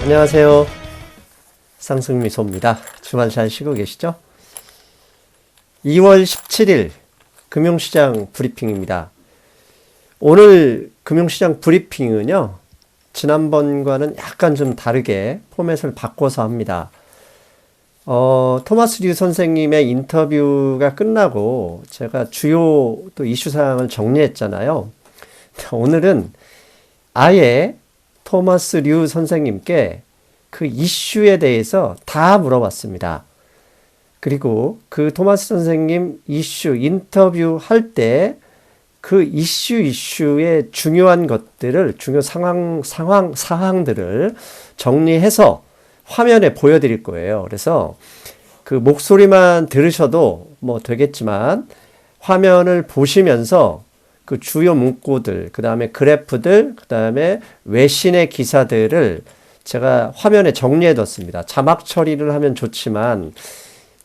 안녕하세요. 쌍승미소입니다. 주말 잘 쉬고 계시죠? 2월 17일 금융시장 브리핑입니다. 오늘 금융시장 브리핑은요, 지난번과는 약간 좀 다르게 포맷을 바꿔서 합니다. 토마스 류 선생님의 인터뷰가 끝나고 제가 주요 또 이슈 사항을 정리했잖아요. 오늘은 아예 토마스 류 선생님께 그 이슈에 대해서 다 물어봤습니다. 그리고 그 토마스 선생님 이슈 인터뷰 할 때 그 이슈의 중요한 것들을, 중요 사항들을 정리해서 화면에 보여드릴 거예요. 그래서 그 목소리만 들으셔도 뭐 되겠지만 화면을 보시면서 그 주요 문구들, 그 다음에 그래프들, 그 다음에 외신의 기사들을 제가 화면에 정리해 뒀습니다. 자막 처리를 하면 좋지만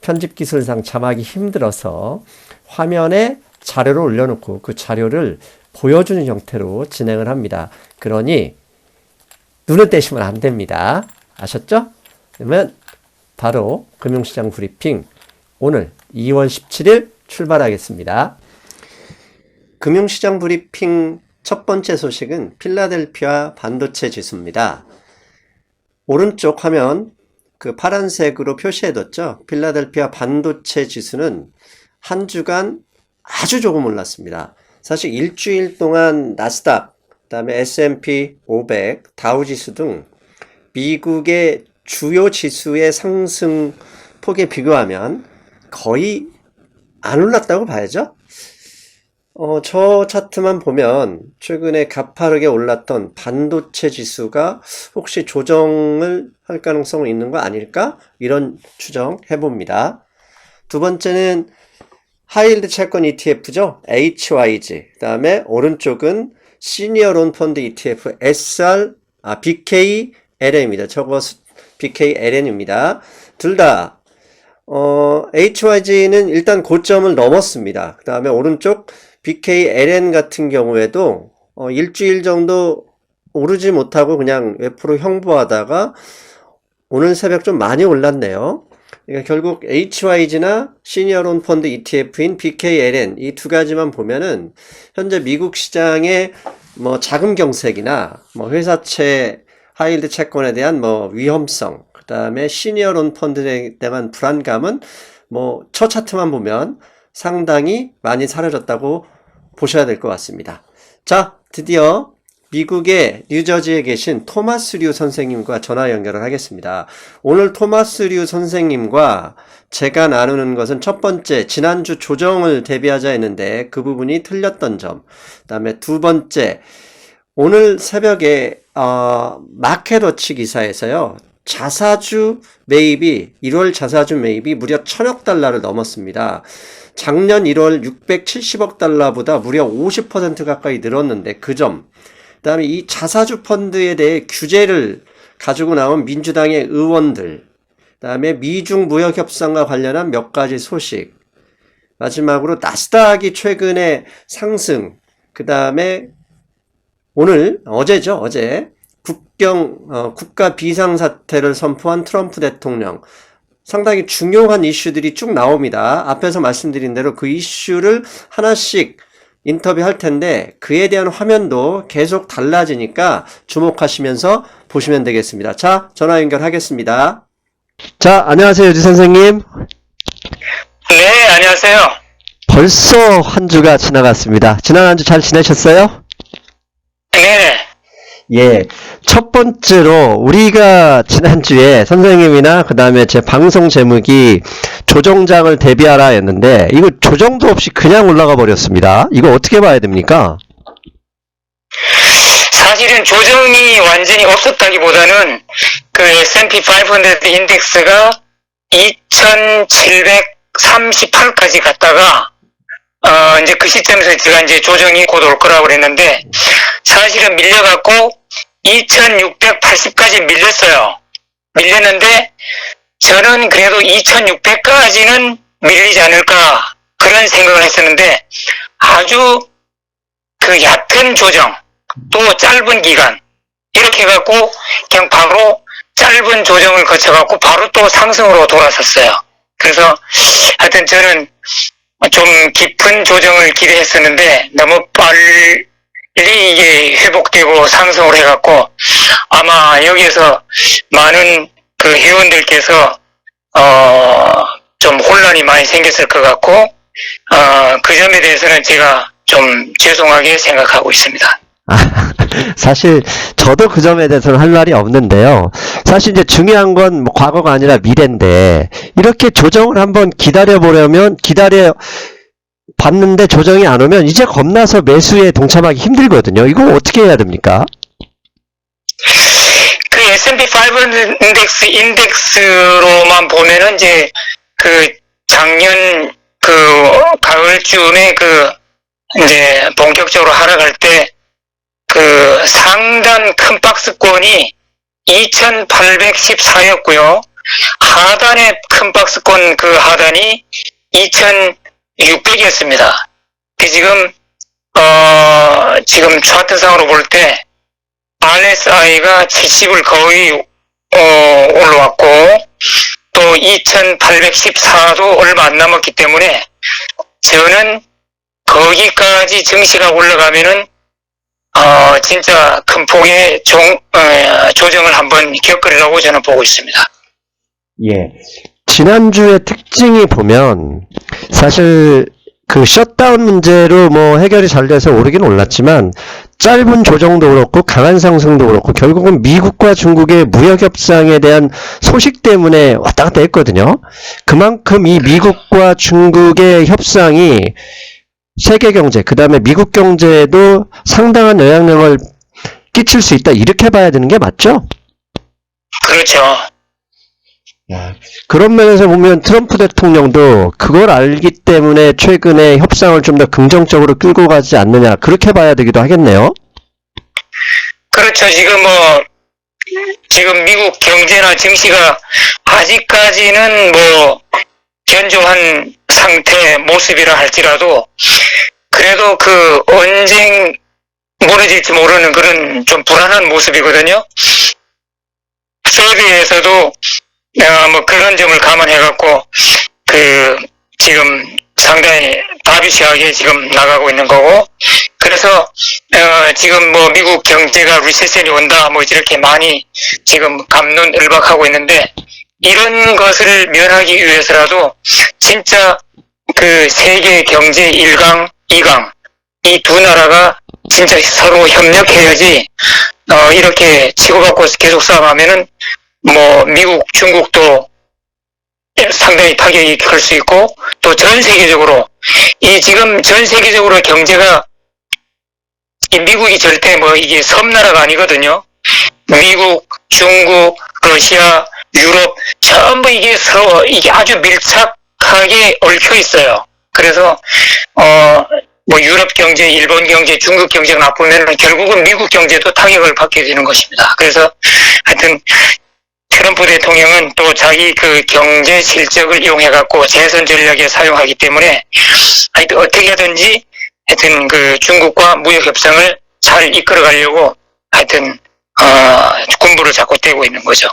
편집 기술상 자막이 힘들어서 화면에 자료를 올려놓고 그 자료를 보여주는 형태로 진행을 합니다. 그러니 눈을 떼시면 안 됩니다. 아셨죠? 그러면 바로 금융시장 브리핑 오늘 2월 17일 출발하겠습니다. 금융시장 브리핑 첫 번째 소식은 필라델피아 반도체 지수입니다. 오른쪽 화면 그 파란색으로 표시해뒀죠. 필라델피아 반도체 지수는 한 주간 아주 조금 올랐습니다. 사실 일주일 동안 나스닥, 그다음에 S&P 500, 다우지수 등 미국의 주요 지수의 상승폭에 비교하면 거의 안 올랐다고 봐야죠. 저 차트만 보면 최근에 가파르게 올랐던 반도체 지수가 혹시 조정을 할 가능성이 있는 거 아닐까? 이런 추정 해봅니다. 두 번째는 하이힐드 채권 ETF죠. HYG. 그 다음에 오른쪽은 시니어 론 펀드 ETF BKLN입니다. 저거 BKLN입니다. 둘 다 HYG는 일단 고점을 넘었습니다. 그 다음에 오른쪽 BKLN 같은 경우에도 일주일 정도 오르지 못하고 그냥 옆으로 형보하다가 오늘 새벽 좀 많이 올랐네요. 그러니까 결국 HYG나 시니어론 펀드 ETF인 BKLN 이 두 가지만 보면은 현재 미국 시장의 뭐 자금 경색이나 뭐 회사채 하이힐드 채권에 대한 뭐 위험성, 그 다음에 시니어론 펀드에 대한 불안감은 뭐 첫 차트만 보면 상당히 많이 사라졌다고 보셔야 될 것 같습니다. 자, 드디어 미국의 뉴저지에 계신 토마스 류 선생님과 전화 연결을 하겠습니다. 오늘 토마스 류 선생님과 제가 나누는 것은 첫 번째, 지난주 조정을 대비하자 했는데 그 부분이 틀렸던 점. 그 다음에 두 번째, 오늘 새벽에 마켓워치 기사에서요. 자사주 매입이 1월 자사주 매입이 무려 1,000억 달러를 넘었습니다. 작년 1월 670억 달러보다 무려 50% 가까이 늘었는데 그 점. 그 다음에 이 자사주 펀드에 대해 규제를 가지고 나온 민주당의 의원들, 그 다음에 미중 무역 협상과 관련한 몇 가지 소식, 마지막으로 나스닥이 최근에 상승, 그 다음에 어제 국가 비상사태를 선포한 트럼프 대통령, 상당히 중요한 이슈들이 쭉 나옵니다. 앞에서 말씀드린 대로 그 이슈를 하나씩 인터뷰할 텐데 그에 대한 화면도 계속 달라지니까 주목하시면서 보시면 되겠습니다. 자, 전화 연결하겠습니다. 자, 안녕하세요, 유지 선생님. 네, 안녕하세요. 벌써 한 주가 지나갔습니다. 지난 한 주 잘 지내셨어요? 네. 예. 첫 번째로 우리가 지난주에 선생님이나 그 다음에 제 방송 제목이 조정장을 대비하라 했는데 이거 조정도 없이 그냥 올라가 버렸습니다. 이거 어떻게 봐야 됩니까? 사실은 조정이 완전히 없었다기보다는 그 S&P 500 인덱스가 2738까지 갔다가 이제 그 시점에서 제가 이제 조정이 곧 올 거라고 그랬는데 사실은 밀려갖고 2680까지 밀렸는데 저는 그래도 2600까지는 밀리지 않을까 그런 생각을 했었는데 아주 그 얕은 조정 또 짧은 기간 이렇게 해갖고 그냥 바로 짧은 조정을 거쳐갖고 바로 또 상승으로 돌아섰어요. 그래서 하여튼 저는 좀 깊은 조정을 기대했었는데 너무 빨리 이게 회복되고 상승을 해갖고 아마 여기에서 많은 그 회원들께서 좀 혼란이 많이 생겼을 것 같고 그 점에 대해서는 제가 좀 죄송하게 생각하고 있습니다. 사실 저도 그 점에 대해서는 할 말이 없는데요. 사실 이제 중요한 건 뭐 과거가 아니라 미래인데 이렇게 조정을 한번 기다려 봤는데 조정이 안 오면 이제 겁나서 매수에 동참하기 힘들거든요. 이거 어떻게 해야 됩니까? 그 S&P 500 인덱스로만 보면은 이제 그 작년 그 가을쯤에 그 이제 본격적으로 하락할 때 그 상단 큰 박스권이 2814였고요. 하단의 큰 박스권 그 하단이 2600이었습니다. 지금 지금 차트상으로 볼 때 RSI가 70을 거의 올라왔고 또 2814도 얼마 안 남았기 때문에 저는 거기까지 증시가 올라가면은 진짜 큰 폭의 조정을 한번 겪으리라고 저는 보고 있습니다. 예. 지난주의 특징이 보면 사실 그 셧다운 문제로 뭐 해결이 잘 돼서 오르긴 올랐지만 짧은 조정도 그렇고 강한 상승도 그렇고 결국은 미국과 중국의 무역 협상에 대한 소식 때문에 왔다 갔다 했거든요. 그만큼 이 미국과 중국의 협상이 세계 경제, 그 다음에 미국 경제에도 상당한 영향력을 끼칠 수 있다. 이렇게 봐야 되는 게 맞죠? 그렇죠. 그런 면에서 보면 트럼프 대통령도 그걸 알기 때문에 최근에 협상을 좀 더 긍정적으로 끌고 가지 않느냐. 그렇게 봐야 되기도 하겠네요. 그렇죠. 지금 미국 경제나 증시가 아직까지는 뭐 견조한 상태 모습이라 할지라도 그래도 그 언제 무너질지 모르는 그런 좀 불안한 모습이거든요. 페드에서도 뭐 그런 점을 감안해갖고 지금 상당히 다비시하게 지금 나가고 있는 거고, 그래서 지금 뭐 미국 경제가 리세션이 온다 뭐 이렇게 많이 지금 갑론을박하고 있는데, 이런 것을 면하기 위해서라도 진짜 그 세계 경제 1강, 2강 이 두 나라가 진짜 서로 협력해야지 이렇게 치고받고 계속 싸움하면은 뭐 미국, 중국도 상당히 타격이 클 수 있고, 또 전 세계적으로 지금 전 세계적으로 경제가 미국이 절대 뭐 이게 섬나라가 아니거든요. 미국, 중국, 러시아, 유럽 전부 이게 서로 이게 아주 밀착하게 얽혀 있어요. 그래서 뭐 유럽 경제, 일본 경제, 중국 경제가 나쁘면 결국은 미국 경제도 타격을 받게 되는 것입니다. 그래서 하여튼 트럼프 대통령은 또 자기 그 경제 실적을 이용해갖고 재선 전략에 사용하기 때문에 하여튼 어떻게 하든지 하여튼 그 중국과 무역 협상을 잘 이끌어가려고 하여튼 군부를 자꾸 떼고 있는 거죠.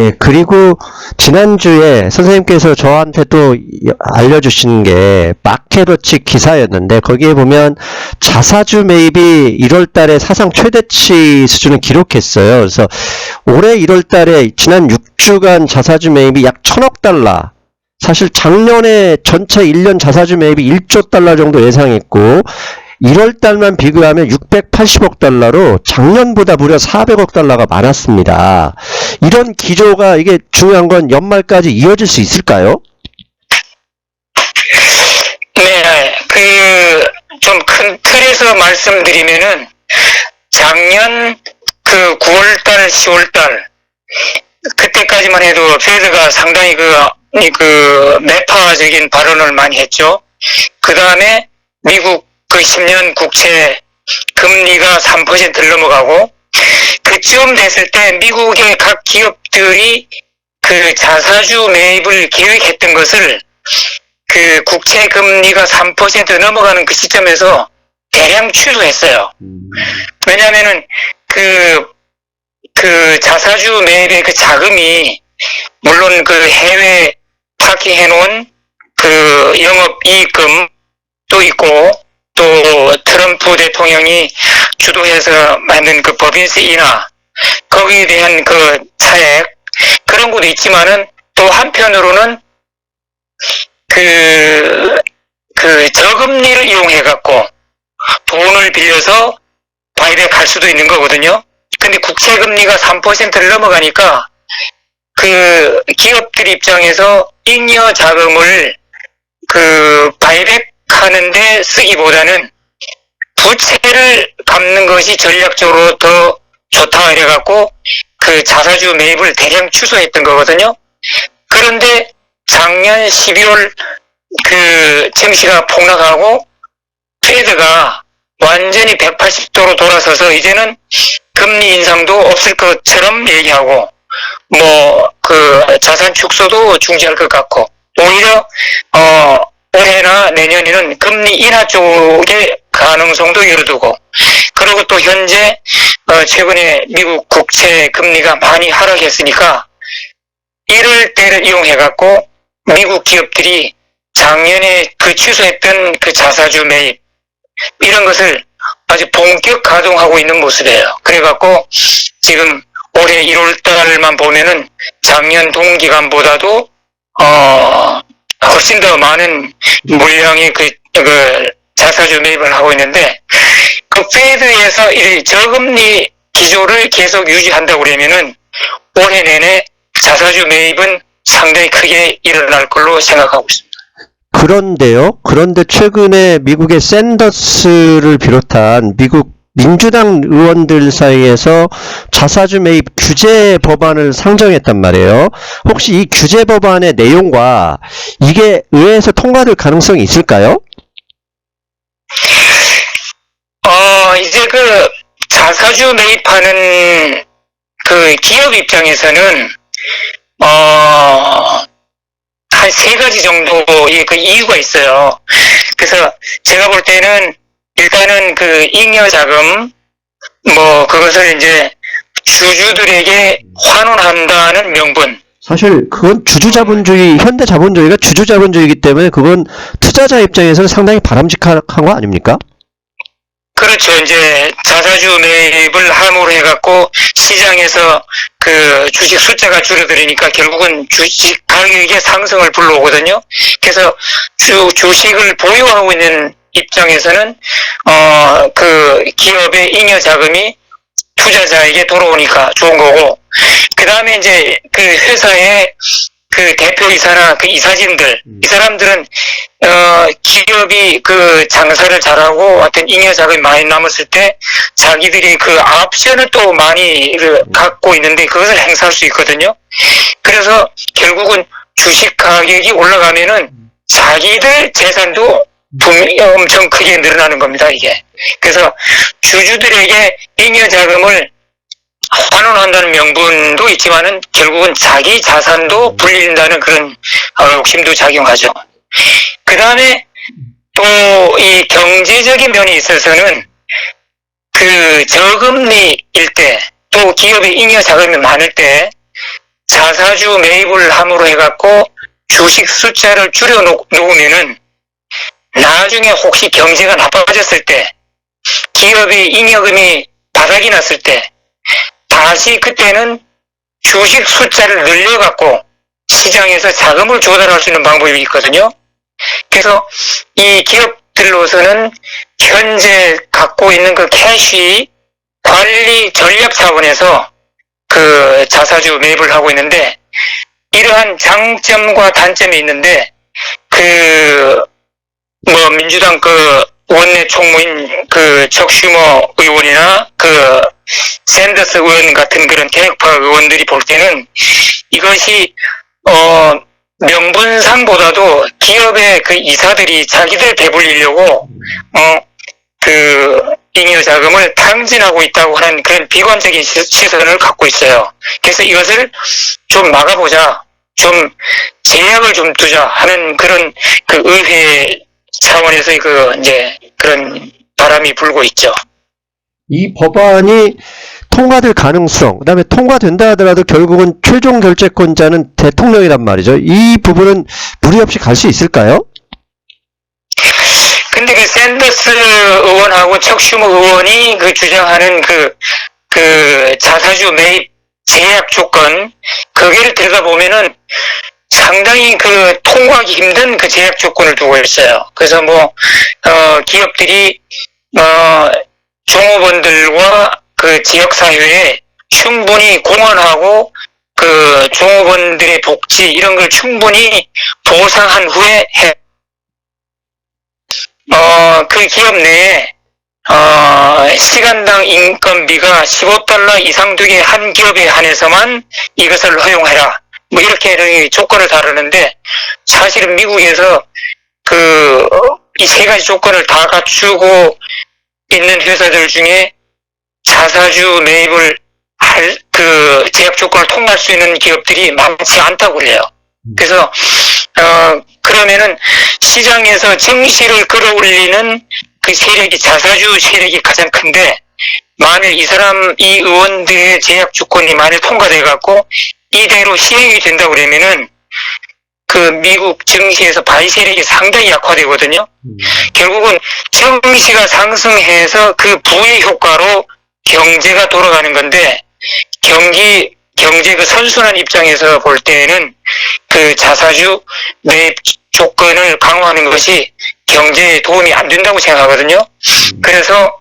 예, 그리고 지난주에 선생님께서 저한테 또 알려주신 게 마켓워치 기사였는데, 거기에 보면 자사주 매입이 1월 달에 사상 최대치 수준을 기록했어요. 그래서 올해 1월 달에 지난 6주간 자사주 매입이 약 1000억 달러. 사실 작년에 전체 1년 자사주 매입이 1조 달러 정도 예상했고, 1월 달만 비교하면 680억 달러로 작년보다 무려 400억 달러가 많았습니다. 이런 기조가, 이게 중요한 건 연말까지 이어질 수 있을까요? 네, 좀 큰 틀에서 말씀드리면은 작년 그 9월달, 10월달 그때까지만 해도 페드가 상당히 그 매파적인 발언을 많이 했죠. 그 다음에 미국 그 10년 국채 금리가 3%를 넘어가고, 그쯤 됐을 때 미국의 각 기업들이 그 자사주 매입을 계획했던 것을 그 국채 금리가 3% 넘어가는 그 시점에서 대량 취소했어요. 왜냐면은 그 그 자사주 매입의 그 자금이 물론 그 해외 파킹해 놓은 그 영업이익금도 있고 또 트럼프 대통령이 주도해서 만든 그 법인세 인하 거기에 대한 그 차액 그런 것도 있지만은 또 한편으로는 그 저금리를 이용해 갖고 돈을 빌려서 바이백 수도 있는 거거든요. 근데 국채금리가 3%를 넘어가니까 그 기업들 입장에서 잉여 자금을 그 바이백 하는데 쓰기보다는 부채를 갚는 것이 전략적으로 더 좋다 이래갖고 그 자사주 매입을 대량 취소했던 거거든요. 그런데 작년 12월 그 증시가 폭락하고 페드가 완전히 180도로 돌아서서 이제는 금리 인상도 없을 것처럼 얘기하고 뭐 그 자산 축소도 중지할 것 같고 오히려 올해나 내년에는 금리 인하 쪽의 가능성도 열어두고 그리고 또 현재 최근에 미국 국채 금리가 많이 하락했으니까 이럴 때를 이용해 갖고 미국 기업들이 작년에 그 취소했던 그 자사주 매입 이런 것을 아주 본격 가동하고 있는 모습이에요. 그래갖고 지금 올해 1월 달만 보면은 작년 동기간보다도 훨씬 더 많은 물량의 그 자사주 매입을 하고 있는데 그 페드에서 이 저금리 기조를 계속 유지한다고 그러면은 올해 내내 자사주 매입은 상당히 크게 일어날 걸로 생각하고 있습니다. 그런데요. 그런데 최근에 미국의 샌더스를 비롯한 미국 민주당 의원들 사이에서 자사주 매입 규제 법안을 상정했단 말이에요. 혹시 이 규제 법안의 내용과 이게 의회에서 통과될 가능성이 있을까요? 이제 그 자사주 매입하는 그 기업 입장에서는 한 세 가지 정도의 그 이유가 있어요. 그래서 제가 볼 때는 일단은 그 잉여 자금 뭐 그것을 이제 주주들에게 환원한다는 명분. 사실 그건 주주자본주의, 현대자본주의가 주주자본주의이기 때문에 그건 투자자 입장에서는 상당히 바람직한 거 아닙니까? 그렇죠. 이제 자사주 매입을 함으로 해갖고 시장에서 그 주식 숫자가 줄어들으니까 결국은 주식 가격의 상승을 불러오거든요. 그래서 주식을 보유하고 있는 입장에서는 그 기업의 잉여 자금이 투자자에게 돌아오니까 좋은 거고, 그 다음에 이제 그 회사의 그 대표이사나 그 이사진들, 이 사람들은 기업이 그 장사를 잘하고 하여튼 잉여 자금이 많이 남았을 때 자기들이 그 옵션을 또 많이 갖고 있는데 그것을 행사할 수 있거든요. 그래서 결국은 주식 가격이 올라가면은 자기들 재산도 분명히 엄청 크게 늘어나는 겁니다, 이게. 그래서 주주들에게 잉여 자금을 환원한다는 명분도 있지만은 결국은 자기 자산도 불린다는 그런 욕심도 작용하죠. 그 다음에 또 이 경제적인 면에 있어서는 그 저금리일 때 또 기업의 잉여 자금이 많을 때 자사주 매입을 함으로 해갖고 주식 숫자를 줄여 놓으면은 나중에 혹시 경제가 나빠졌을 때 기업의 잉여금이 바닥이 났을 때 다시 그때는 주식 숫자를 늘려갖고 시장에서 자금을 조달할 수 있는 방법이 있거든요. 그래서 이 기업들로서는 현재 갖고 있는 그 캐시 관리 전략 차원에서 그 자사주 매입을 하고 있는데 이러한 장점과 단점이 있는데 뭐 민주당 그 원내 총무인 그 척 슈머 의원이나 그 샌더스 의원 같은 그런 개혁파 의원들이 볼 때는 이것이 명분상보다도 기업의 그 이사들이 자기들 배불리려고 그 잉여 자금을 탕진하고 있다고 하는 그런 비관적인 시선을 갖고 있어요. 그래서 이것을 좀 막아보자, 좀 제약을 좀 두자 하는 그런 그 의회 차원에서의 그 이제 그런 바람이 불고 있죠. 이 법안이 통과될 가능성, 그다음에 통과된다 하더라도 결국은 최종 결재권자는 대통령이란 말이죠. 이 부분은 무리 없이 갈 수 있을까요? 근데 그 샌더스 의원하고 척 슈머 의원이 그 주장하는 그 자사주 매입 제약 조건, 거기를 들어가보면은 상당히 그 통과하기 힘든 그 제약 조건을 두고 있어요. 그래서 기업들이, 종업원들과 그 지역사회에 충분히 공헌하고 그 종업원들의 복지 이런 걸 충분히 보상한 후에 그 기업 내에 시간당 인건비가 $15 이상 되게 한 기업에 한해서만 이것을 허용해라. 뭐 이렇게 조건을 다루는데, 사실은 미국에서 이 세 가지 조건을 다 갖추고 있는 회사들 중에 자사주 매입을 할 제약 조건을 통과할 수 있는 기업들이 많지 않다고 그래요. 그래서 그러면은 시장에서 증시를 끌어올리는 그 세력이 자사주 세력이 가장 큰데, 만일 이 의원들의 제약 조건이 만일 통과돼 갖고 이대로 시행이 된다고 그러면은 그 미국 증시에서 바이 세력이 상당히 약화되거든요. 결국은 증시가 상승해서 그 부의 효과로 경제가 돌아가는 건데, 경제 그 선순환 입장에서 볼 때는 그 자사주 매입 조건을 강화하는 것이 경제에 도움이 안 된다고 생각하거든요. 그래서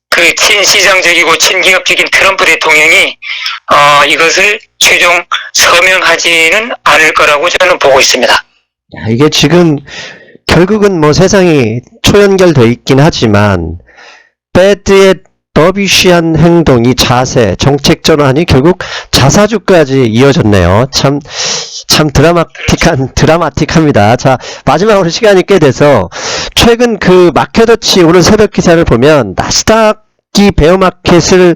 그 친시장적이고 친기업적인 트럼프 대통령이 이것을 최종 서명하지는 않을 거라고 저는 보고 있습니다. 야, 이게 지금 결국은 뭐 세상이 초연결돼 있긴 하지만 배드의 러비쉬한 행동이 자세, 정책 전환이 결국 자사주까지 이어졌네요. 참 드라마틱합니다. 자, 마지막으로 시간이 꽤 돼서 최근 그 마켓워치 오늘 새벽 기사를 보면 나스닥이 베어마켓을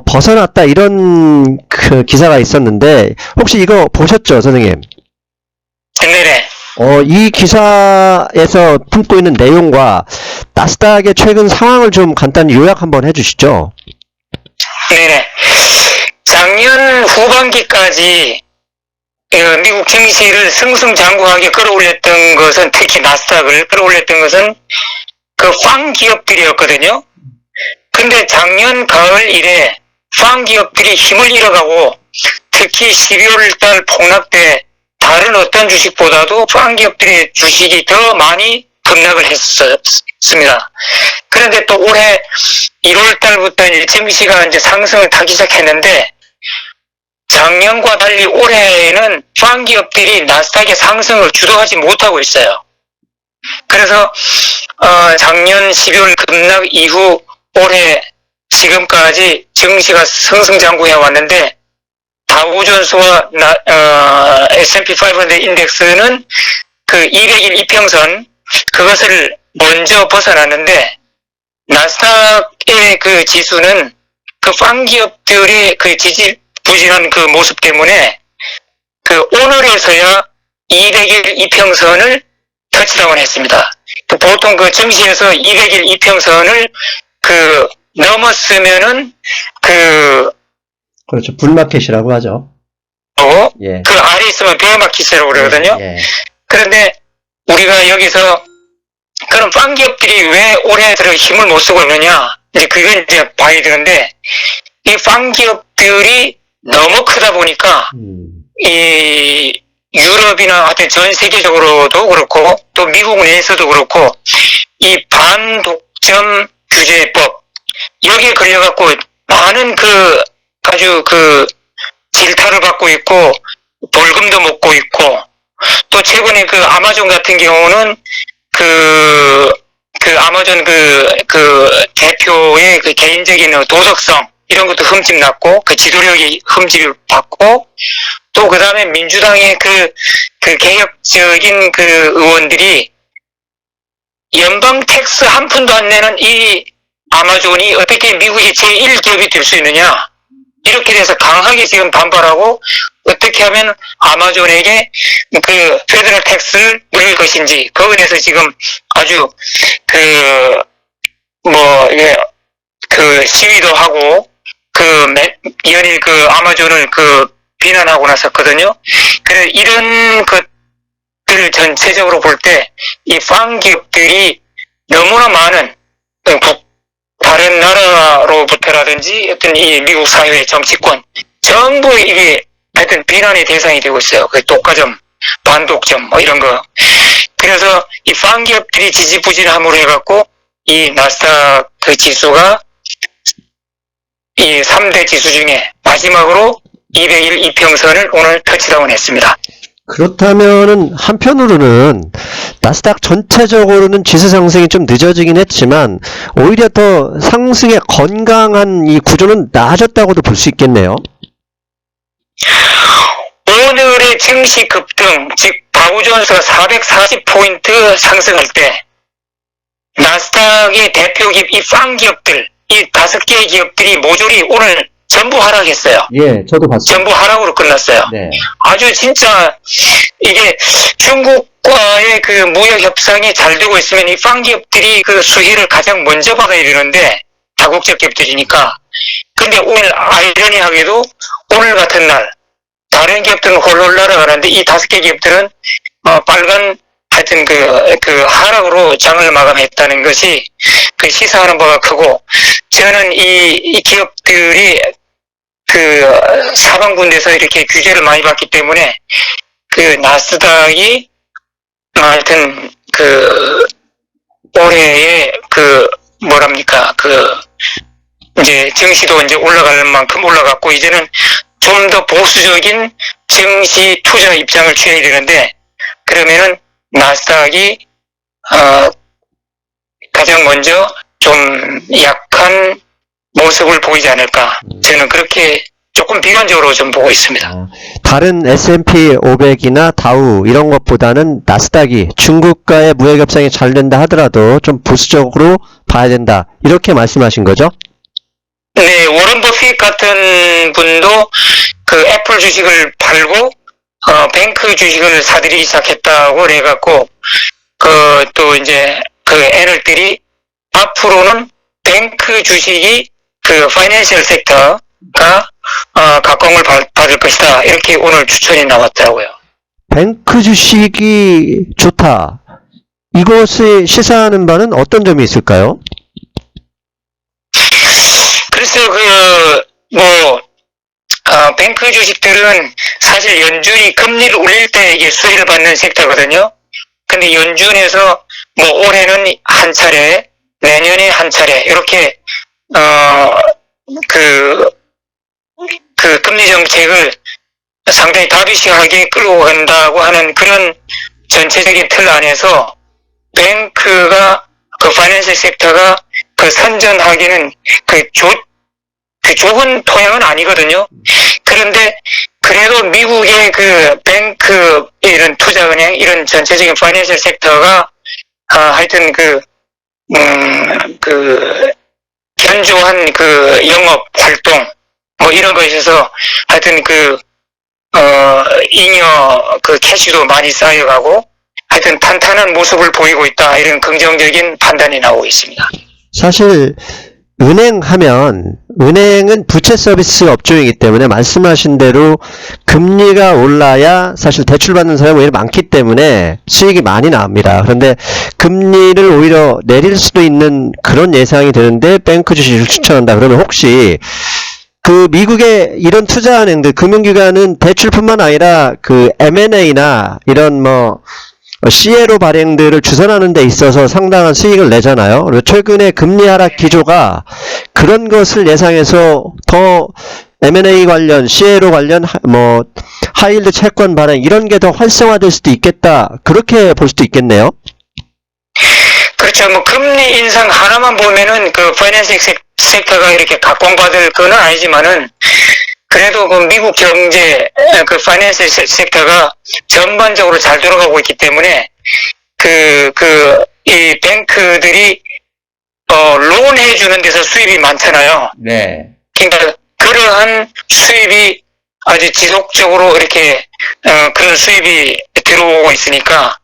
벗어났다 이런 그 기사가 있었는데 혹시 이거 보셨죠, 선생님? 네네. 이 기사에서 품고 있는 내용과 나스닥의 최근 상황을 좀 간단히 요약 한번 해주시죠. 네네. 작년 후반기까지 미국 증시를 승승장구하게 끌어올렸던 것은, 특히 나스닥을 끌어올렸던 것은 그 팡 기업들이었거든요. 근데 작년 가을 이래 팡 기업들이 힘을 잃어가고, 특히 12월달 폭락 때 다른 어떤 주식보다도 팡 기업들의 주식이 더 많이 급락을 했었습니다. 그런데 또 올해 1월달부터 이제 증시가 이제 상승을 타기 시작했는데, 작년과 달리 올해는 팡 기업들이 나스닥의 상승을 주도하지 못하고 있어요. 그래서 작년 12월 급락 이후 올해 지금까지 증시가 승승장구해 왔는데, 다우존스와 S&P 500 인덱스는 그 200일 이평선, 그것을 먼저 벗어났는데, 나스닥의 그 지수는 그 팡 기업들의 그 지지부진한 그 모습 때문에 그 오늘에서야 200일 이평선을 터치다운 했습니다. 보통 그 증시에서 200일 이평선을 그 넘었으면은 그렇죠. 불마켓이라고 하죠. 예. 그 아래 있으면 베어마켓이라고 그러거든요. 예. 그런데 우리가 여기서 그럼 팡 기업들이 왜 올해 들어 힘을 못 쓰고 있느냐, 이제 그건 이제 봐야 되는데, 이 팡 기업들이 너무 크다 보니까 이 유럽이나 하여튼 전 세계적으로도 그렇고 또 미국 내에서도 그렇고 이 반독점 규제법 여기에 걸려갖고 많은 아주 질타를 받고 있고 벌금도 먹고 있고, 또 최근에 그 아마존 같은 경우는 아마존 대표의 그 개인적인 도덕성 이런 것도 흠집 났고, 그 지도력이 흠집을 받고, 또 그 다음에 민주당의 그 개혁적인 그 의원들이 연방 텍스 한 푼도 안 내는 이 아마존이 어떻게 미국의 제1기업이 될 수 있느냐, 이렇게 돼서 강하게 지금 반발하고, 어떻게 하면 아마존에게 그 페더럴 텍스를 물릴 것인지, 거기에 대해서 지금 아주 시위도 하고 연일 아마존을 비난하고 나섰거든요. 그래, 이런 것들을 전체적으로 볼 때, 이 빵 기업들이 너무나 많은, 다른 나라로부터라든지, 어떤 이 미국 사회의 정치권, 전부 이게, 하여튼 비난의 대상이 되고 있어요. 독과점, 반독점, 이런 거. 그래서 이 빵 기업들이 지지부진함으로 해갖고, 이 나스닥 지수가 이 3대 지수 중에 마지막으로 200일 이평선을 오늘 터치다운 했습니다. 그렇다면은 한편으로는 나스닥 전체적으로는 지수 상승이 좀 늦어지긴 했지만 오히려 더 상승의 건강한 이 구조는 나아졌다고도 볼 수 있겠네요. 오늘의 증시 급등, 즉 다우존스가 440포인트 상승할 때 나스닥의 대표 기업, 이 빵 기업들, 이 5개의 기업들이 모조리 오늘 전부 하락했어요. 예, 저도 봤어요. 전부 하락으로 끝났어요. 네. 아주 진짜 이게 중국과의 무역 협상이 잘 되고 있으면 이 빵 기업들이 수혜를 가장 먼저 받아야 되는데 다국적 기업들이니까. 근데 오늘 아이러니하게도 오늘 같은 날 다른 기업들은 홀홀 날아가는데 이 5개 기업들은 빨간 하여튼 하락으로 장을 마감했다는 것이 시사하는 바가 크고, 저는 이 기업들이 사방군데서 이렇게 규제를 많이 받기 때문에 나스닥이 하여튼 올해의 뭐랍니까 이제 증시도 이제 올라갈 만큼 올라갔고, 이제는 좀 더 보수적인 증시 투자 입장을 취해야 되는데, 그러면은 나스닥이 가장 먼저 좀 약한 모습을 보이지 않을까, 저는 그렇게 조금 비관적으로 좀 보고 있습니다. 다른 S&P 500이나 다우 이런 것보다는 나스닥이 중국과의 무역 협상이 잘 된다 하더라도 좀 보수적으로 봐야 된다, 이렇게 말씀하신 거죠? 네, 워런 버핏 같은 분도 애플 주식을 팔고 뱅크 주식을 사들이기 시작했다고 해갖고 또 이제 애널들이 앞으로는 뱅크 주식이 파이낸셜 섹터가 각광을 받을 것이다, 이렇게 오늘 추천이 나왔더라고요. 뱅크 주식이 좋다, 이것을 시사하는 바는 어떤 점이 있을까요? 그래서 뱅크 주식들은 사실 연준이 금리를 올릴 때 이게 수혜를 받는 섹터거든요. 근데 연준에서 올해는 한 차례, 내년에 한 차례, 이렇게 금리 정책을 상당히 다비시하게 끌고 간다고 하는 그런 전체적인 틀 안에서 뱅크가 파이낸셜 섹터가 선전하기는 좁은 토양은 아니거든요. 그런데 그래도 미국의 뱅크, 이런 투자은행, 이런 전체적인 파이낸셜 섹터가 하여튼 견조한 영업 활동 이런 것에 있어서 하여튼 잉여 캐시도 많이 쌓여가고 하여튼 탄탄한 모습을 보이고 있다, 이런 긍정적인 판단이 나오고 있습니다. 사실 은행은 부채 서비스 업종이기 때문에 말씀하신 대로 금리가 올라야 사실 대출받는 사람이 오히려 많기 때문에 수익이 많이 나옵니다. 그런데 금리를 오히려 내릴 수도 있는 그런 예상이 되는데 뱅크 주식을 추천한다 그러면, 혹시 미국의 이런 투자은행들, 금융기관은 대출뿐만 아니라 M&A나 이런 CLO 발행들을 주선하는 데 있어서 상당한 수익을 내잖아요. 그리고 최근에 금리 하락 기조가 그런 것을 예상해서 더 M&A 관련, CLO 관련, 하이힐드 채권 발행 이런 게 더 활성화될 수도 있겠다, 그렇게 볼 수도 있겠네요. 그렇죠. 금리 인상 하나만 보면은 파이낸셜 섹터가 이렇게 각광받을 건 아니지만은, 그래도 미국 경제, 파이낸셜 섹터가 전반적으로 잘 돌아가고 있기 때문에, 이 뱅크들이, 론 해주는 데서 수입이 많잖아요. 네. 그러니까, 그러한 수입이 아주 지속적으로 이렇게, 그런 수입이 들어오고 있으니까,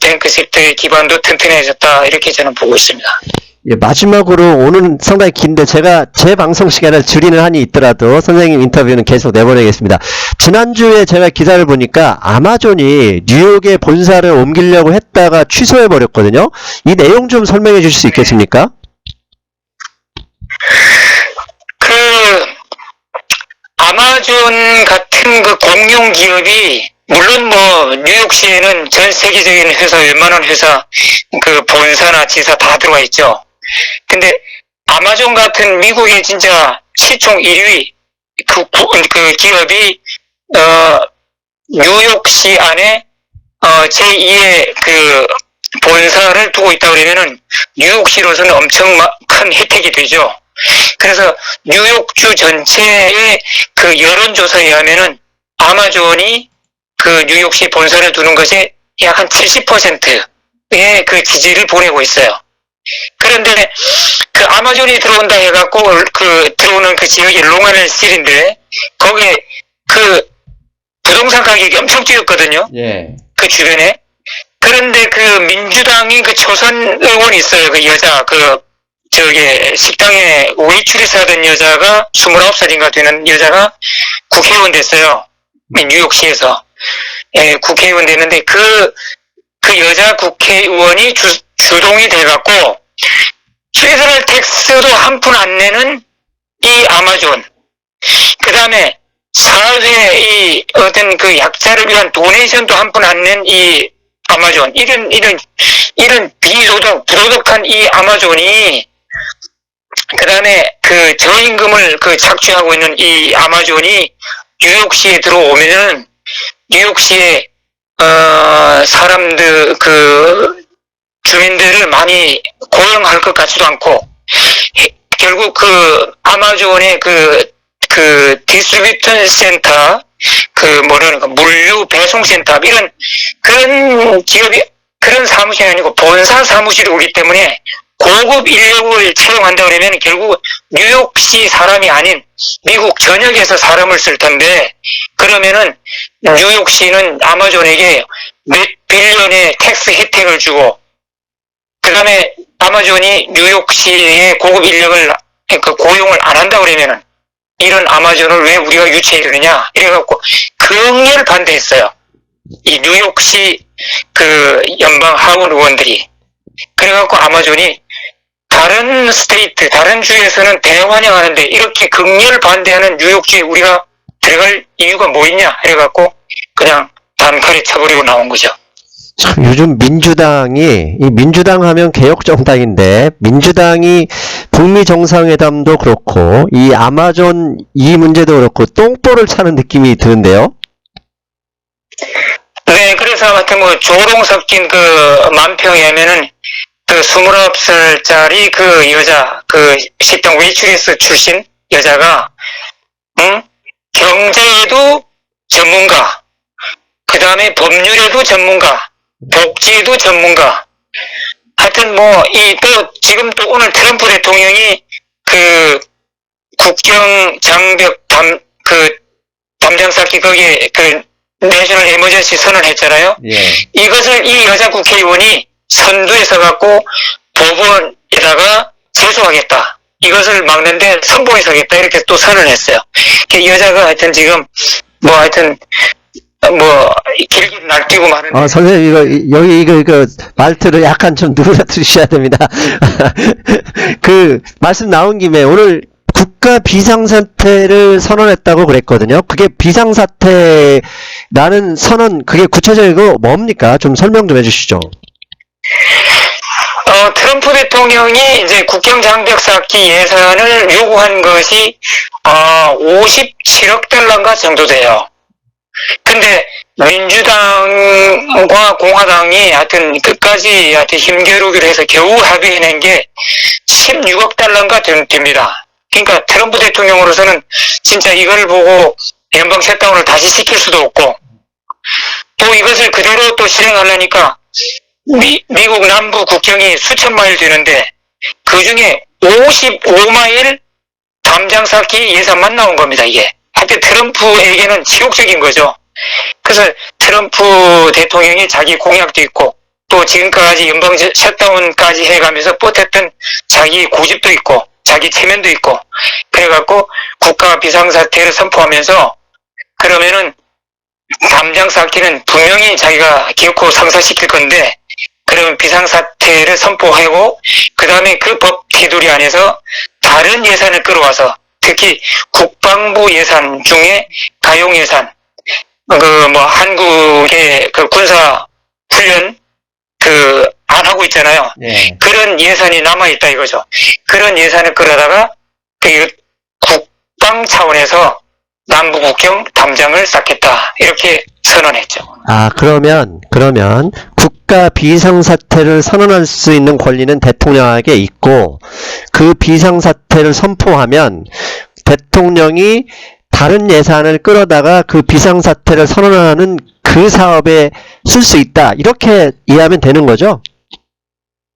뱅크 섹터의 기반도 튼튼해졌다, 이렇게 저는 보고 있습니다. 예, 마지막으로 오늘 상당히 긴데 제가 제 방송 시간을 줄이는 한이 있더라도 선생님 인터뷰는 계속 내보내겠습니다. 지난주에 제가 기사를 보니까 아마존이 뉴욕에 본사를 옮기려고 했다가 취소해버렸거든요. 이 내용 좀 설명해 주실 수 있겠습니까? 아마존 같은 그 공룡 기업이 물론 뭐 뉴욕시에는 전 세계적인 회사, 웬만한 회사 그 본사나 지사 다 들어와 있죠. 근데 아마존 같은 미국의 진짜 시총 1위 그 기업이 뉴욕시 안에 제2의 그 본사를 두고 있다 그러면은 뉴욕시로서는 엄청 큰 혜택이 되죠. 그래서 뉴욕주 전체의 그 여론조사에 의하면은 아마존이 그 뉴욕시 본사를 두는 것에 약 한 70%의 그 지지를 보내고 있어요. 그런데 그 아마존이 들어온다 해갖고 그 들어오는 그 지역이 롱아일랜드인데 거기에 그 부동산 가격이 엄청 뛰었거든요. 예. 그 주변에. 그런데 그 민주당이 그 초선 의원이 있어요. 그 여자 저기 식당에 웨이트리스 하던 여자가 29살인가 되는 여자가 국회의원 됐어요. 뉴욕시에서. 예, 국회의원 됐는데 그 여자 국회의원이 주동이 돼갖고 페더럴 텍스도 한 푼 안 내는 이 아마존, 그 다음에 사회 이 어떤 그 약자를 위한 도네이션도 한 푼 안 낸 이 아마존, 이런 부도덕한 이 아마존이, 그 다음에 그 저임금을 그 착취하고 있는 이 아마존이 뉴욕시에 들어오면은 뉴욕시에 사람들 그 주민들을 많이 고용할 것 같지도 않고 결국 그 아마존의 그 디스트리뷰션 센터 물류 배송 센터 이런 그런 기업이 그런 사무실이 아니고 본사 사무실이 오기 때문에 고급 인력을 채용한다 그러면 결국 뉴욕시 사람이 아닌 미국 전역에서 사람을 쓸 텐데 그러면은 뉴욕시는 아마존에게 몇 빌리언의 텍스 혜택을 주고 그 다음에 아마존이 뉴욕시의 고급 인력을 고용을 안 한다 그러면은 이런 아마존을 왜 우리가 유치해 주느냐 이래갖고 극렬 반대했어요. 이 뉴욕시 그 연방 하원 의원들이. 그래갖고 아마존이 다른 스테이트, 다른 주에서는 대환영하는데 이렇게 극렬 반대하는 뉴욕주에 우리가 들어갈 이유가 뭐 있냐 해갖고 그냥 단칼에 쳐버리고 나온 거죠. 참, 요즘 이 민주당 하면 개혁정당인데, 민주당이 북미 정상회담도 그렇고, 이 아마존 이 문제도 그렇고, 똥볼을 차는 느낌이 드는데요? 네, 그래서 하여튼 뭐 조롱 섞인 그 만평에 하면은 그 29살짜리 그 여자, 그 식당 웨이트리스 출신 여자가, 경제에도 전문가, 그 다음에 법률에도 전문가, 복지에도 전문가. 하여튼 뭐, 지금 또 오늘 트럼프 대통령이 그 국경 장벽 담장 쌓기 거기에 그 내셔널 에머전시 선언했잖아요. 예. 이것을 이 여자 국회의원이 선두에서 갖고 법원에다가 제소하겠다. 이것을 막는데 선봉에서겠다. 이렇게 또 선언했어요. 그 여자가 하여튼 지금 길게 날뛰고 마는. 선생님, 이거, 말투를 약간 좀 누그러뜨리셔야 됩니다. 말씀 나온 김에 오늘 국가 비상사태를 선언했다고 그랬거든요. 그게 비상사태라는 선언, 그게 구체적이고 뭡니까? 좀 설명 좀 해주시죠. 트럼프 대통령이 이제 국경 장벽 쌓기 예산을 요구한 것이 57억 달러인가 정도 돼요. 근데 민주당과 공화당이 하여튼 끝까지 힘겨루기를 해서 겨우 합의해낸 게 16억 달러인가 됩니다. 그러니까 트럼프 대통령으로서는 진짜 이걸 보고 연방 셧다운을 다시 시킬 수도 없고 또 이것을 그대로 또 실행하려니까 미국 남부 국경이 수천 마일 되는데 그 중에 55마일 담장 쌓기 예산만 나온 겁니다, 이게. 하여튼 트럼프에게는 치욕적인 거죠. 그래서 트럼프 대통령이 자기 공약도 있고 또 지금까지 연방 셧다운까지 해가면서 버텼던 자기 고집도 있고 자기 체면도 있고 그래갖고 국가 비상사태를 선포하면서 그러면은 담장 쌓기는 분명히 자기가 기어코 상사시킬 건데 그러면 비상사태를 선포하고 그 다음에 그 법 테두리 안에서 다른 예산을 끌어와서 특히 국방부 예산 중에 가용 예산 한국의 그 군사 훈련 안 하고 있잖아요. 네. 그런 예산이 남아있다 이거죠. 그런 예산을 끌어다가 그 국방 차원에서 남부국경 담장을 쌓겠다 이렇게 선언했죠. 아, 그러면 국가 비상사태를 선언할 수 있는 권리는 대통령에게 있고, 그 비상사태를 선포하면 대통령이 다른 예산을 끌어다가 그 비상사태를 선언하는 그 사업에 쓸 수 있다. 이렇게 이해하면 되는 거죠?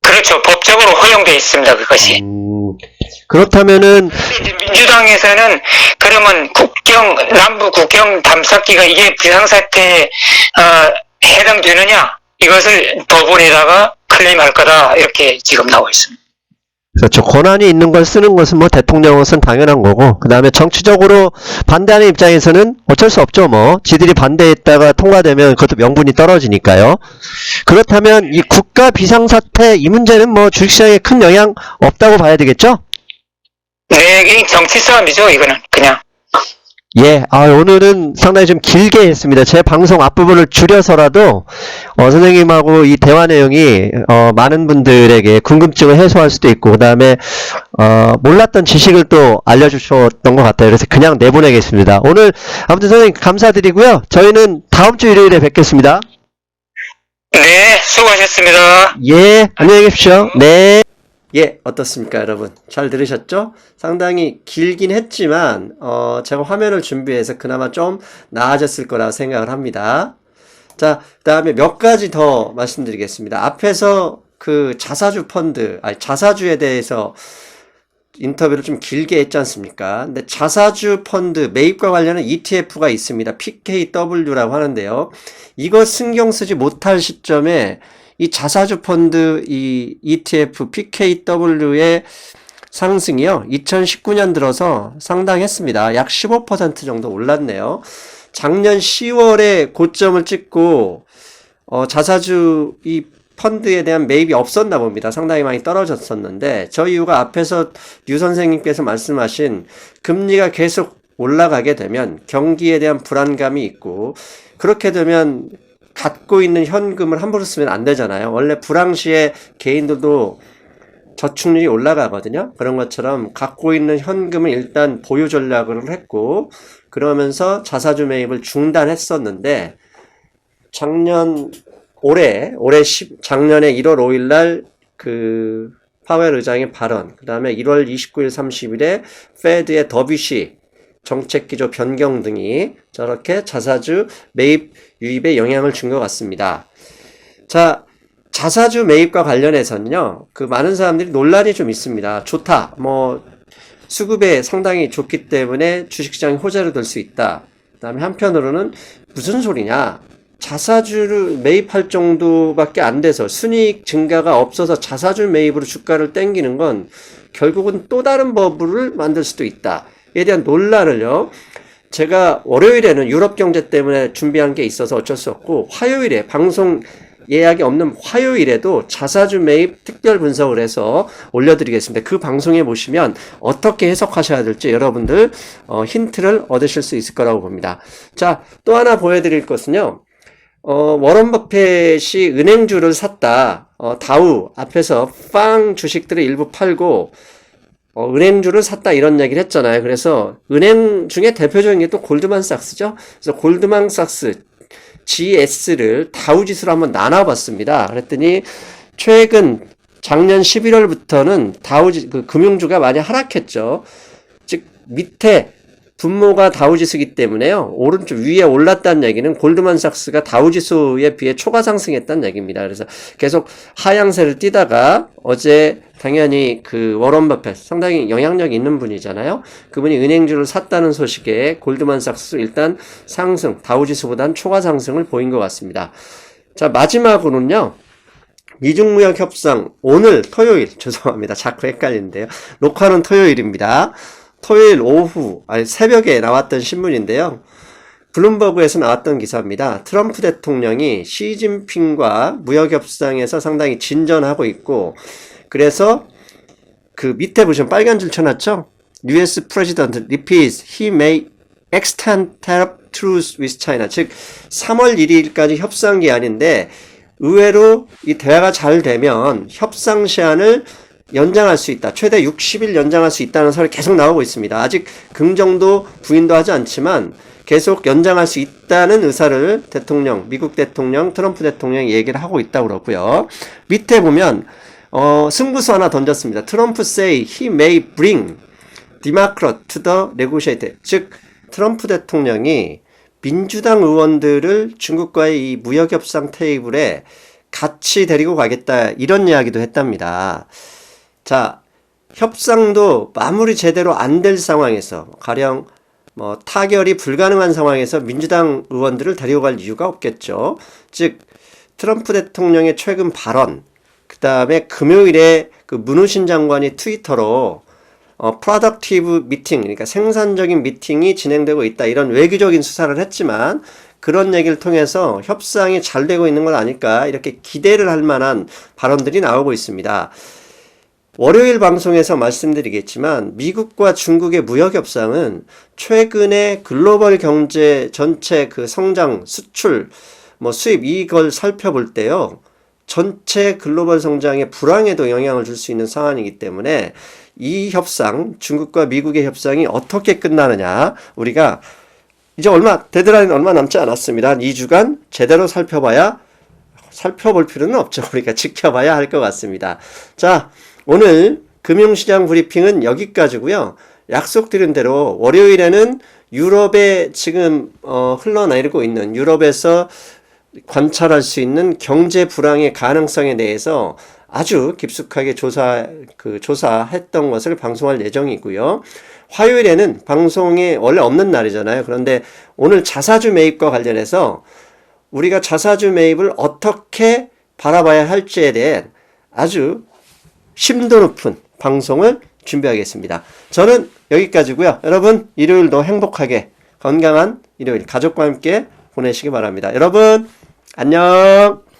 그렇죠. 법적으로 허용되어 있습니다. 그것이. 그렇다면은, 이제 민주당에서는 그러면 남부 국경 담쌓기가 이게 비상사태에 해당되느냐 이것을 법원에다가 클레임할 거다 이렇게 지금 나오고 있습니다. 그렇죠. 권한이 있는 걸 쓰는 것은 뭐 대통령으로서는 당연한 거고, 그 다음에 정치적으로 반대하는 입장에서는 어쩔 수 없죠. 뭐 지들이 반대했다가 통과되면 그것도 명분이 떨어지니까요. 그렇다면 이 국가 비상사태 이 문제는 뭐 주식시장에 큰 영향 없다고 봐야 되겠죠? 네, 이 정치 싸움이죠. 이거는 그냥. 예, 오늘은 상당히 좀 길게 했습니다. 제 방송 앞부분을 줄여서라도, 선생님하고 이 대화 내용이, 많은 분들에게 궁금증을 해소할 수도 있고, 그 다음에, 몰랐던 지식을 또 알려주셨던 것 같아요. 그래서 그냥 내보내겠습니다. 오늘, 아무튼 선생님 감사드리고요. 저희는 다음 주 일요일에 뵙겠습니다. 네, 수고하셨습니다. 예, 안녕히 계십시오. 네. 예, 어떻습니까, 여러분? 잘 들으셨죠? 상당히 길긴 했지만, 제가 화면을 준비해서 그나마 좀 나아졌을 거라 생각을 합니다. 자, 그 다음에 몇 가지 더 말씀드리겠습니다. 앞에서 그 자사주에 대해서 인터뷰를 좀 길게 했지 않습니까? 근데 자사주 펀드 매입과 관련한 ETF가 있습니다. PKW라고 하는데요. 이거 신경 쓰지 못할 시점에 이 자사주 펀드 이 ETF PKW의 상승이요. 2019년 들어서 상당했습니다. 약 15% 정도 올랐네요. 작년 10월에 고점을 찍고 자사주 이 펀드에 대한 매입이 없었나 봅니다. 상당히 많이 떨어졌었는데 저 이유가 앞에서 류 선생님께서 말씀하신 금리가 계속 올라가게 되면 경기에 대한 불안감이 있고 그렇게 되면 갖고 있는 현금을 함부로 쓰면 안 되잖아요. 원래 불황시에 개인들도 저축률이 올라가거든요. 그런 것처럼 갖고 있는 현금을 일단 보유 전략을 했고 그러면서 자사주 매입을 중단했었는데 작년에 1월 5일 날 그 파웰 의장의 발언, 그 다음에 1월 29일, 30일에 페드의 더비시 정책기조 변경 등이 저렇게 자사주 매입 유입에 영향을 준 것 같습니다. 자, 자사주 매입과 관련해서는요, 그 많은 사람들이 논란이 좀 있습니다. 좋다. 수급에 상당히 좋기 때문에 주식시장이 호재로 될 수 있다. 그 다음에 한편으로는 무슨 소리냐. 자사주를 매입할 정도밖에 안 돼서 순이익 증가가 없어서 자사주 매입으로 주가를 땡기는 건 결국은 또 다른 버블을 만들 수도 있다. 에 대한 논란을요. 제가 월요일에는 유럽 경제 때문에 준비한 게 있어서 어쩔 수 없고 화요일에 방송 예약이 없는 화요일에도 자사주 매입 특별 분석을 해서 올려드리겠습니다. 그 방송에 보시면 어떻게 해석하셔야 될지 여러분들 힌트를 얻으실 수 있을 거라고 봅니다. 자, 또 하나 보여드릴 것은요. 워런 버핏이 은행주를 샀다. 다우 앞에서 빵 주식들을 일부 팔고 은행주를 샀다 이런 얘기를 했잖아요. 그래서 은행 중에 대표적인 게 또 골드만삭스죠. 그래서 골드만삭스 GS를 다우지수로 한번 나눠봤습니다. 그랬더니 최근 작년 11월부터는 그 금융주가 많이 하락했죠. 즉 밑에 분모가 다우지수이기 때문에요. 오른쪽 위에 올랐다는 얘기는 골드만삭스가 다우지수에 비해 초과 상승했다는 얘기입니다. 그래서 계속 하향세를 띠다가 어제 당연히 그 워런 버핏 상당히 영향력 있는 분이잖아요. 그분이 은행주를 샀다는 소식에 골드만삭스 일단 상승, 다우지수보다는 초과 상승을 보인 것 같습니다. 자, 마지막으로는요. 미중무역 협상 오늘 토요일 죄송합니다. 자꾸 헷갈리는데요. 녹화는 토요일입니다. 토요일 오후 아니 새벽에 나왔던 신문인데요. 블룸버그에서 나왔던 기사입니다. 트럼프 대통령이 시진핑과 무역협상에서 상당히 진전하고 있고 그래서 그 밑에 보시면 빨간 줄 쳐놨죠? US President repeats he may extend tariff truce with China. 즉 3월 1일까지 협상 기한인데 의외로 이 대화가 잘 되면 협상 시한을 연장할 수 있다. 최대 60일 연장할 수 있다는 설이 계속 나오고 있습니다. 아직 긍정도 부인도 하지 않지만 계속 연장할 수 있다는 의사를 미국 대통령, 트럼프 대통령이 얘기를 하고 있다고 그러고요. 밑에 보면 승부수 하나 던졌습니다. 트럼프 say he may bring Democrat to the negotiate. 즉 트럼프 대통령이 민주당 의원들을 중국과의 이 무역협상 테이블에 같이 데리고 가겠다 이런 이야기도 했답니다. 자, 협상도 마무리 제대로 안 될 상황에서 가령 타결이 불가능한 상황에서 민주당 의원들을 데리고 갈 이유가 없겠죠. 즉 트럼프 대통령의 최근 발언, 그 다음에 금요일에 그 문우신 장관이 트위터로 productive meeting, 그러니까 생산적인 미팅이 진행되고 있다 이런 외교적인 수사를 했지만 그런 얘기를 통해서 협상이 잘 되고 있는 건 아닐까 이렇게 기대를 할 만한 발언들이 나오고 있습니다. 월요일 방송에서 말씀드리겠지만 미국과 중국의 무역 협상은 최근에 글로벌 경제 전체 그 성장, 수출, 수입 이걸 살펴볼 때요. 전체 글로벌 성장의 불황에도 영향을 줄 수 있는 상황이기 때문에 이 협상, 중국과 미국의 협상이 어떻게 끝나느냐 우리가 이제 데드라인 얼마 남지 않았습니다. 한 2주간 제대로 살펴볼 필요는 없죠. 우리가 지켜봐야 할 것 같습니다. 자, 오늘 금융시장 브리핑은 여기까지고요. 약속드린 대로 월요일에는 유럽에 지금 흘러내리고 있는 유럽에서 관찰할 수 있는 경제 불황의 가능성에 대해서 아주 깊숙하게 조사했던 것을 방송할 예정이고요. 화요일에는 방송에 원래 없는 날이잖아요. 그런데 오늘 자사주 매입과 관련해서 우리가 자사주 매입을 어떻게 바라봐야 할지에 대해 아주 심도 높은 방송을 준비하겠습니다. 저는 여기까지고요. 여러분 일요일도 행복하게 건강한 일요일 가족과 함께 보내시기 바랍니다. 여러분 안녕.